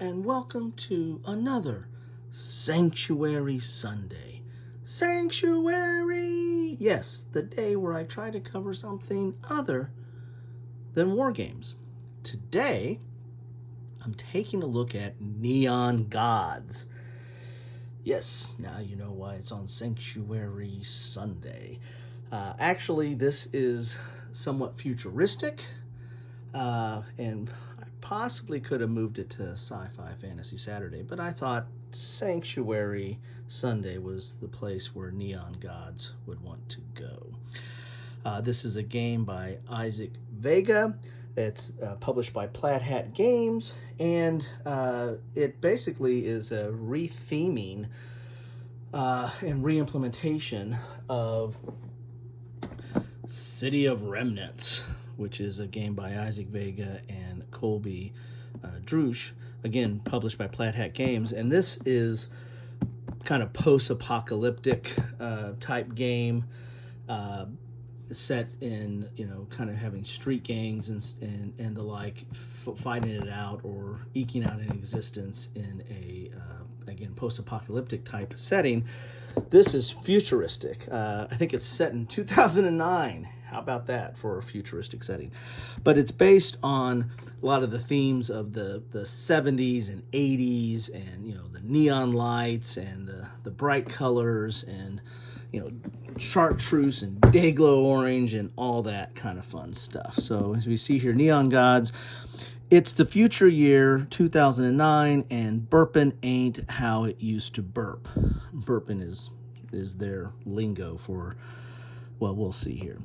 and welcome to another Sanctuary Sunday. Sanctuary! Yes, the day where I try to cover something other than war games. Today, I'm taking a look at Neon Gods. Yes, now you know why it's on Sanctuary Sunday. Actually, this is somewhat futuristic, and I possibly could have moved it to Sci-Fi Fantasy Saturday, but I thought Sanctuary Sunday was the place where Neon Gods would want to go. This is a game by Isaac Vega. It's published by Plaid Games, and it basically is a retheming and re-implementation of City of Remnants, which is a game by Isaac Vega and Colby Drusch, again published by Plaid Games. And this is kind of post-apocalyptic type game, set in, kind of having street gangs and the like, fighting it out or eking out an existence in a again post-apocalyptic type setting. This is futuristic. I think it's set in 2009. How about that for a futuristic setting? But it's based on a lot of the themes of the 70s and 80s, and the neon lights and the bright colors, and chartreuse and day-glow orange and all that kind of fun stuff. So as we see here, Neon Gods, it's the future year 2009, and burping ain't how it used to burp. Burping is their lingo for, well, we'll see here.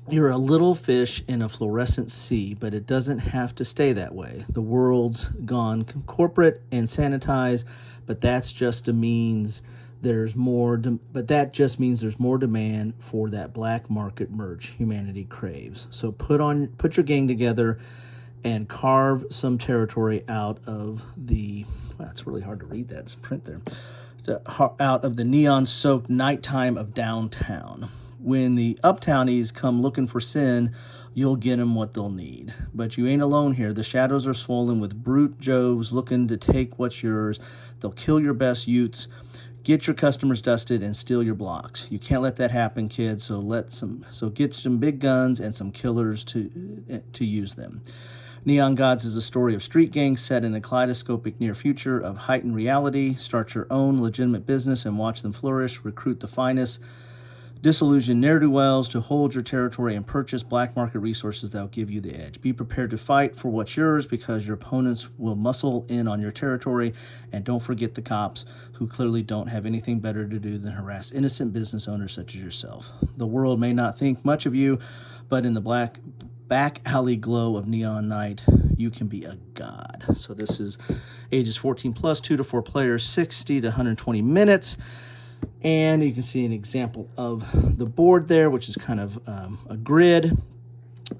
You're a little fish in a fluorescent sea, but it doesn't have to stay that way. The world's gone corporate and sanitized, but that just means there's more demand for that black market merch humanity craves. So put your gang together and carve some territory out of the, well, it's really hard to read that, it's print there, out of the neon-soaked nighttime of downtown. When the uptownies come looking for sin, you'll get them what they'll need. But you ain't alone here. The shadows are swollen with brute Joves looking to take what's yours. They'll kill your best utes, get your customers dusted, and steal your blocks. You can't let that happen, kids. So get some big guns and some killers to use them. Neon Gods is a story of street gangs set in a kaleidoscopic near future of heightened reality. Start your own legitimate business and watch them flourish. Recruit the finest disillusioned ne'er-do-wells to hold your territory and purchase black market resources that will give you the edge. Be prepared to fight for what's yours, because your opponents will muscle in on your territory. And don't forget the cops, who clearly don't have anything better to do than harass innocent business owners such as yourself. The world may not think much of you, but in the back alley glow of neon night, you can be a god. So this is ages 14 plus, 2 to 4 players, 60 to 120 minutes. And you can see an example of the board there, which is kind of a grid.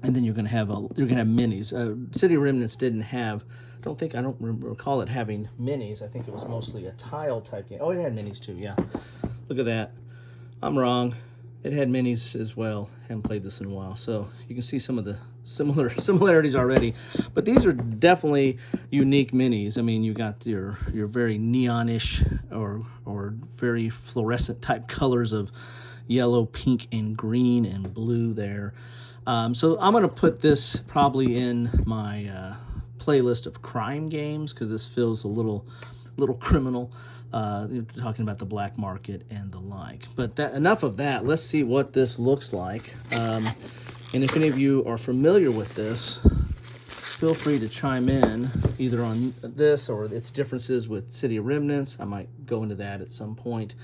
And then you're going to have minis. City Remnants didn't have, I don't recall it having minis. I think it was mostly a tile type game. Oh, it had minis too, yeah. Look at that. I'm wrong. It had minis as well. Haven't played this in a while, so you can see some of the similarities already. But these are definitely unique minis. I mean, you got your very neonish or very fluorescent type colors of yellow, pink, and green and blue there. So I'm gonna put this probably in my playlist of crime games, because this feels a little criminal. Talking about the black market and the like. But enough of that. Let's see what this looks like. And if any of you are familiar with this, feel free to chime in either on this or its differences with City of Remnants. I might go into that at some point.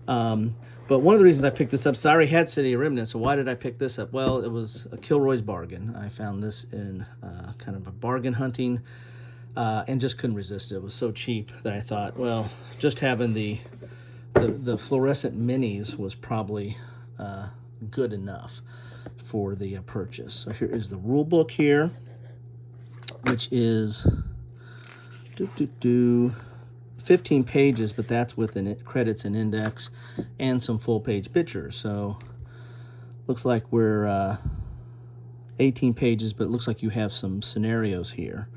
But one of the reasons I picked this up is I already had City of Remnants. So why did I pick this up? Well, it was a Kilroy's bargain. I found this in kind of a bargain hunting, and just couldn't resist it. It was so cheap that I thought, well, just having the fluorescent minis was probably good enough for the purchase. So here is the rule book here, which is 15 pages, but that's with credits and index and some full page pictures. So looks like we're 18 pages, but it looks like you have some scenarios here.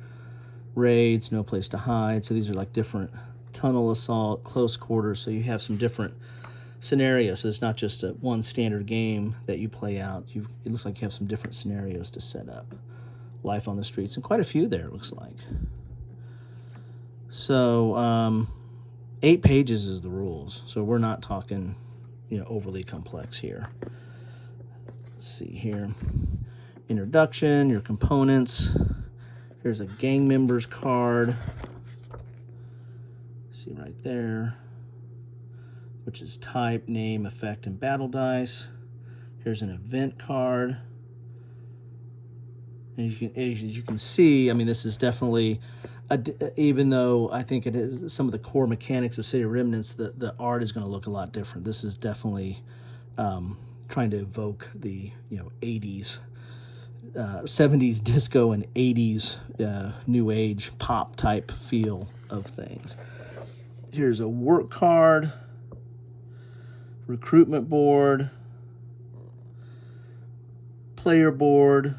raids, no place to hide. So these are like different tunnel assault, close quarters. So you have some different scenarios. So it's not just a one standard game that you play out. It looks like you have some different scenarios to set up. Life on the streets, and quite a few there, it looks like. So 8 pages is the rules. So we're not talking, overly complex here. Let's see here. Introduction, your components. Here's a gang members card. See right there, which is type, name, effect, and battle dice. Here's an event card. And as you can see, I mean, this is definitely, even though I think it is some of the core mechanics of City of Remnants, the art is going to look a lot different. This is definitely trying to evoke the 80s, 70s disco and 80s new age pop type feel of things. Here's a work card, recruitment board, player board,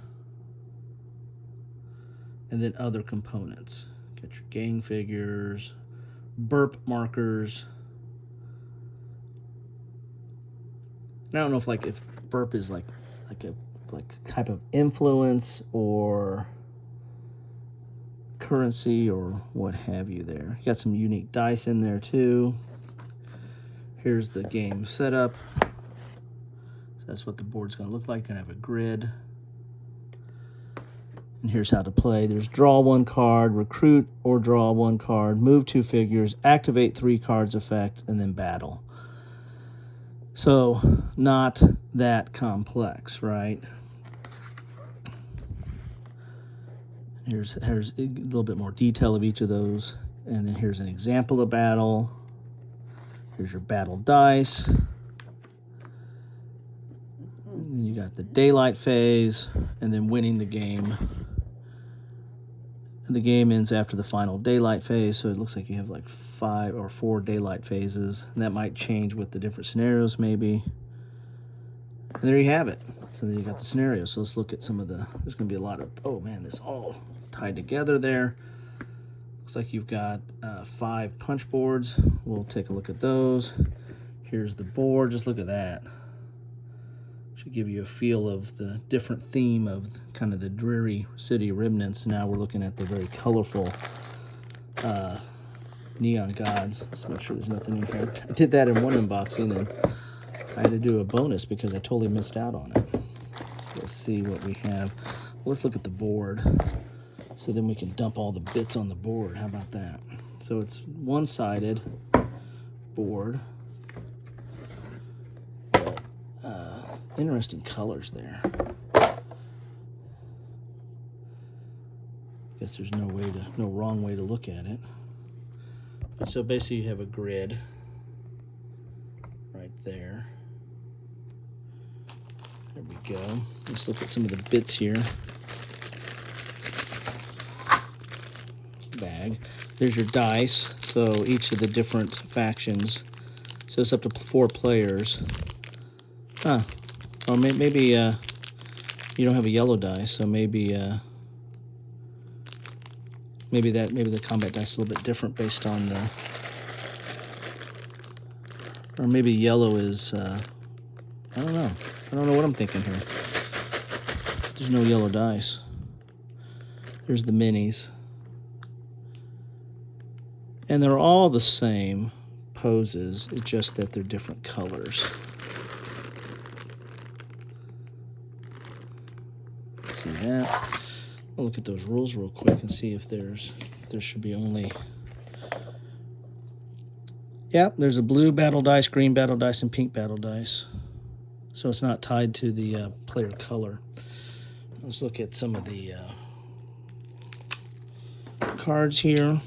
and then other components. Got your gang figures, burp markers. And I don't know if burp is like a type of influence or currency or what have you there. You got some unique dice in there too. Here's the game setup. So that's what the board's going to look like. You're going to have a grid. And here's how to play. There's draw 1 card, recruit or draw 1 card, move 2 figures, activate 3 cards effect, and then battle. So not that complex, right? Here's a little bit more detail of each of those. And then here's an example of battle. Here's your battle dice. And you got the daylight phase, and then winning the game. And the game ends after the final daylight phase, so it looks like you have like 5 or 4 daylight phases. And that might change with the different scenarios, maybe. And there you have it. So then you got the scenarios. So let's look at some of the, there's going to be a lot of, oh man, there's all tied together there. Looks like you've got 5 punch boards. We'll take a look at those. Here's the board. Just look at that. Should give you a feel of the different theme of kind of the dreary City Remnants. Now we're looking at the very colorful neon gods. Let's make sure there's nothing in here. I did that in one unboxing, and I had to do a bonus because I totally missed out on it. So let's see what we have. Well, let's look at the board. So then we can dump all the bits on the board. How about that? So it's one-sided board. But, interesting colors there. Guess there's no wrong way to look at it. So basically you have a grid right there. There we go. Let's look at some of the bits here. Bag. There's your dice. So each of the different factions. So it's up to 4 players. Huh. Or maybe you don't have a yellow dice, so maybe the combat dice is a little bit different based on the, or maybe yellow is I don't know what I'm thinking here. There's no yellow dice. There's the minis, and they're all the same poses. It's just that they're different colors. See that? I'll look at those rules real quick and see if there should be only. Yeah, there's a blue battle dice, green battle dice, and pink battle dice. So it's not tied to the player color. Let's look at some of the cards here.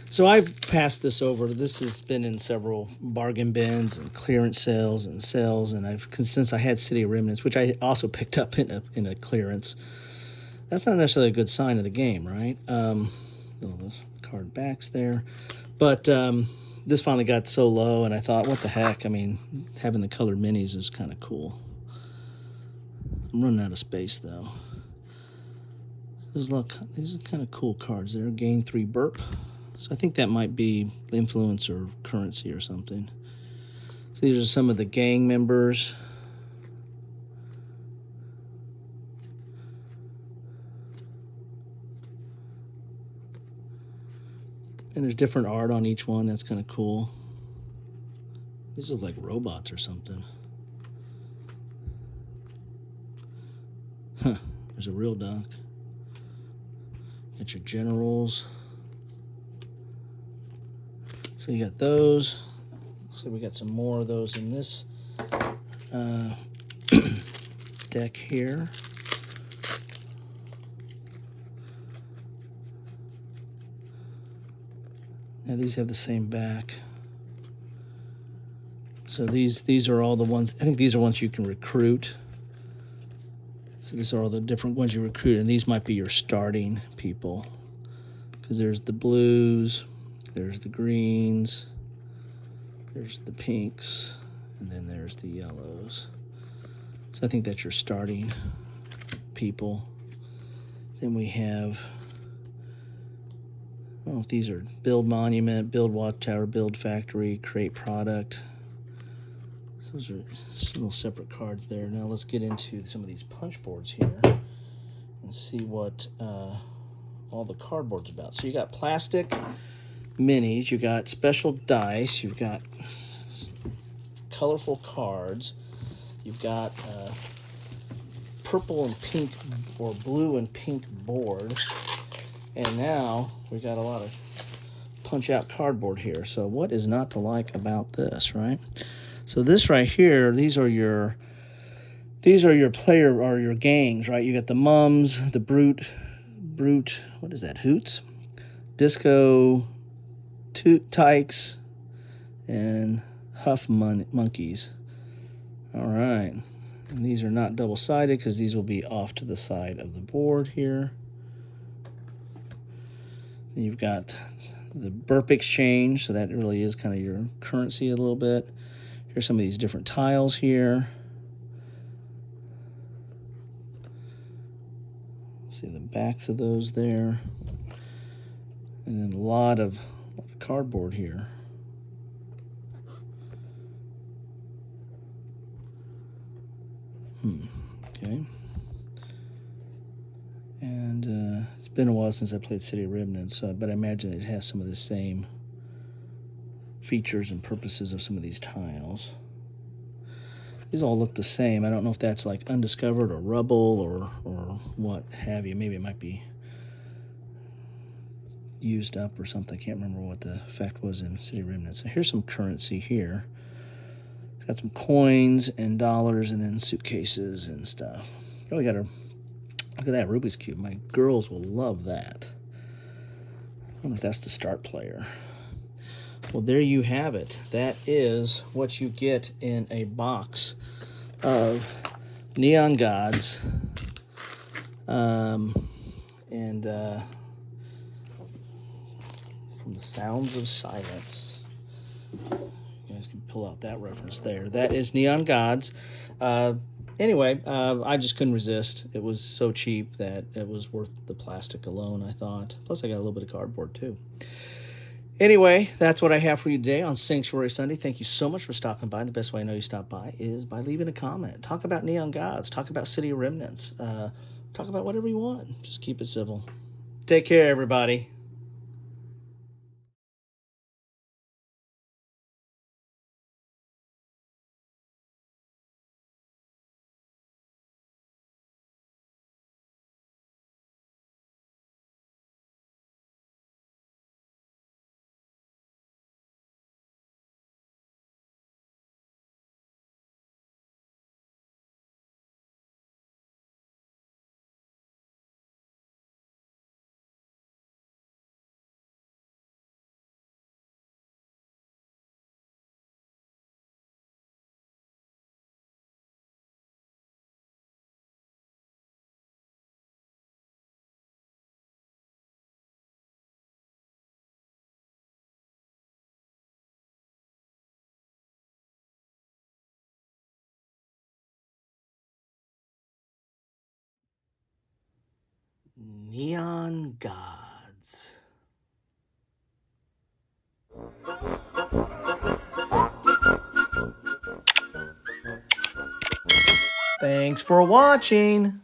So I've passed this over. This has been in several bargain bins and clearance sales, and since I had City of Remnants, which I also picked up in a clearance. That's not necessarily a good sign of the game, right? All the card backs there, but this finally got so low, and I thought, what the heck? I mean, having the colored minis is kind of cool. I'm running out of space though. These are kind of cool cards there. Gain 3 burp. So I think that might be influence or currency or something. So these are some of the gang members. And there's different art on each one. That's kind of cool. These look like robots or something. Huh. There's a real doc. Got your generals. So you got those. So we got some more of those in this deck here. Now these have the same back. So these are all the ones. I think these are ones you can recruit. So these are all the different ones you recruit, and these might be your starting people. Because there's the blues, there's the greens, there's the pinks, and then there's the yellows. So I think that's your starting people. Then we have, I don't know if these are build monument, build watchtower, build factory, create product. Those are some little separate cards there. Now let's get into some of these punch boards here and see what all the cardboard's about. So you got plastic minis, you got special dice, you've got colorful cards, you've got purple and pink or blue and pink board, and now we got a lot of punch out cardboard here. So what is not to like about this, right? So this right here, these are your player or your gangs, right? You got the mums, the brute, what is that? Hoots, disco, tykes, and huff monkeys. All right, and these are not double-sided because these will be off to the side of the board here. Then you've got the burp exchange, so that really is kind of your currency a little bit. Here's some of these different tiles here. See the backs of those there. And then a lot of cardboard here. Okay. And it's been a while since I played City of Remnants, but I imagine it has some of the same features and purposes of some of these tiles. These all look the same. I don't know if that's like undiscovered or rubble or what have you. Maybe it might be used up or something. I can't remember what the effect was in City Remnants. So here's some currency here. It's got some coins and dollars and then suitcases and stuff. Oh, we got a look at that Rubik's Cube. My girls will love that. I wonder if that's the start player. Well, there you have it. That is what you get in a box of Neon Gods. From the Sounds of Silence. You guys can pull out that reference there. That is Neon Gods. Anyway, I just couldn't resist. It was so cheap that it was worth the plastic alone, I thought. Plus, I got a little bit of cardboard, too. Anyway, that's what I have for you today on Sanctuary Sunday. Thank you so much for stopping by. The best way I know you stop by is by leaving a comment. Talk about Neon Gods. Talk about City of Remnants. Talk about whatever you want. Just keep it civil. Take care, everybody. Neon Gods. Thanks for watching.